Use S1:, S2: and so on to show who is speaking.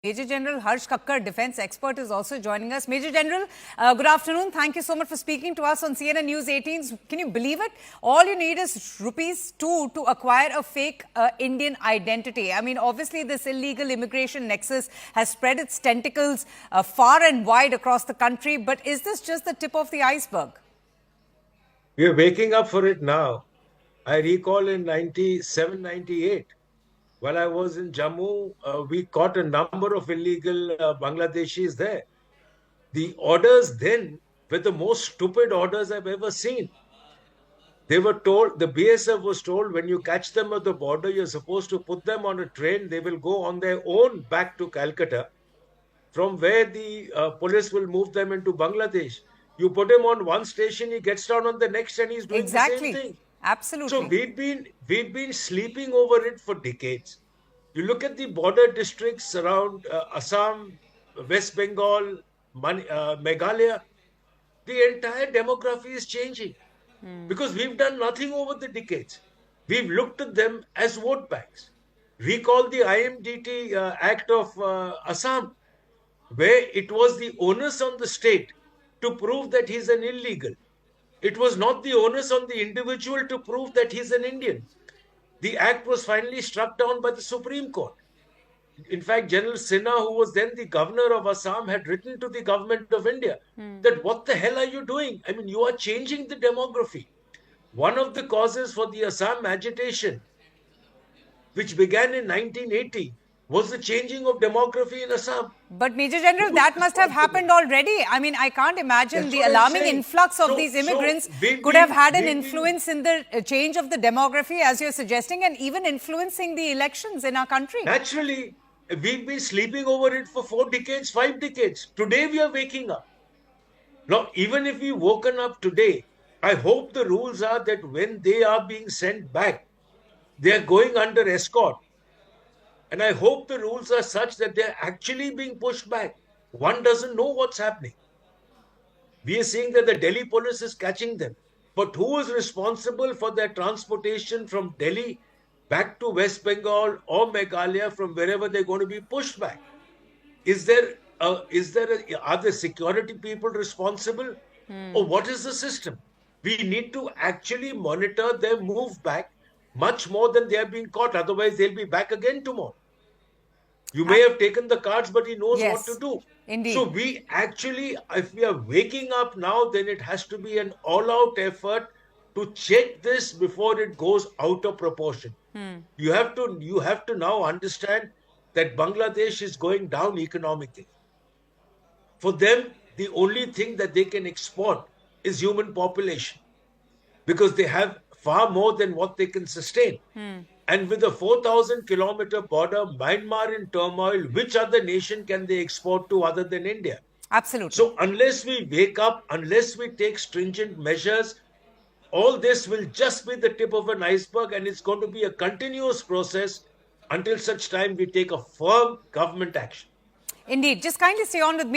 S1: Major General Harsh Kakkar, defense expert, is also joining us. Major General, good afternoon. Thank you so much for speaking to us on CNN News 18. Can you believe it? All you need is ₹2 to acquire a fake Indian identity. I mean, obviously, this illegal immigration nexus has spread its tentacles far and wide across the country. But is this just the tip of the iceberg?
S2: We are waking up for it now. I recall in 97, 98. While I was in Jammu, we caught a number of illegal Bangladeshis there. The orders then were the most stupid orders I've ever seen. They were told, the BSF was told, when you catch them at the border, you're supposed to put them on a train. They will go on their own back to Calcutta, from where the police will move them into Bangladesh. You put him on one station, he gets down on the next, and he's doing the same thing.
S1: Absolutely.
S2: So we've been sleeping over it for decades. You look at the border districts around Assam, West Bengal, Meghalaya, the entire demography is changing because we've done nothing over the decades. We've looked at them as vote banks. Recall the IMDT Act of Assam, where it was the onus on the state to prove that he's an illegal. It was not the onus on the individual to prove that he's an Indian. The act was finally struck down by the Supreme Court. In fact, General Sinha, who was then the governor of Assam, had written to the government of India that what the hell are you doing? I mean, you are changing the demography. One of the causes for the Assam agitation, which began in 1980, was the changing of demography in Assam.
S1: But Major General, that must have happened already. I mean, I can't imagine the alarming influx of these immigrants could have had an influence in the change of the demography, as you're suggesting, and even influencing the elections in our country.
S2: Naturally, we've been sleeping over it for 4 decades, 5 decades. Today we are waking up. Now, even if we've woken up today, I hope the rules are that when they are being sent back, they are going under escort. And I hope the rules are such that they're actually being pushed back. One doesn't know what's happening. We are seeing that the Delhi police is catching them. But who is responsible for their transportation from Delhi back to West Bengal or Meghalaya from wherever they're going to be pushed back? Are the security people responsible? Or what is the system? We need to actually monitor their move back much more than they are being caught. Otherwise, they'll be back again tomorrow. You may have taken the cards, but he knows what to do.
S1: Indeed.
S2: So we actually, if we are waking up now, then it has to be an all-out effort to check this before it goes out of proportion. You have to now understand that Bangladesh is going down economically. For them, the only thing that they can export is human population, because they have far more than what they can sustain. And with a 4,000-kilometer border, Myanmar in turmoil, which other nation can they export to other than India?
S1: Absolutely.
S2: So unless we wake up, unless we take stringent measures, all this will just be the tip of an iceberg, and it's going to be a continuous process until such time we take a firm government action.
S1: Indeed. Just kindly stay on with me.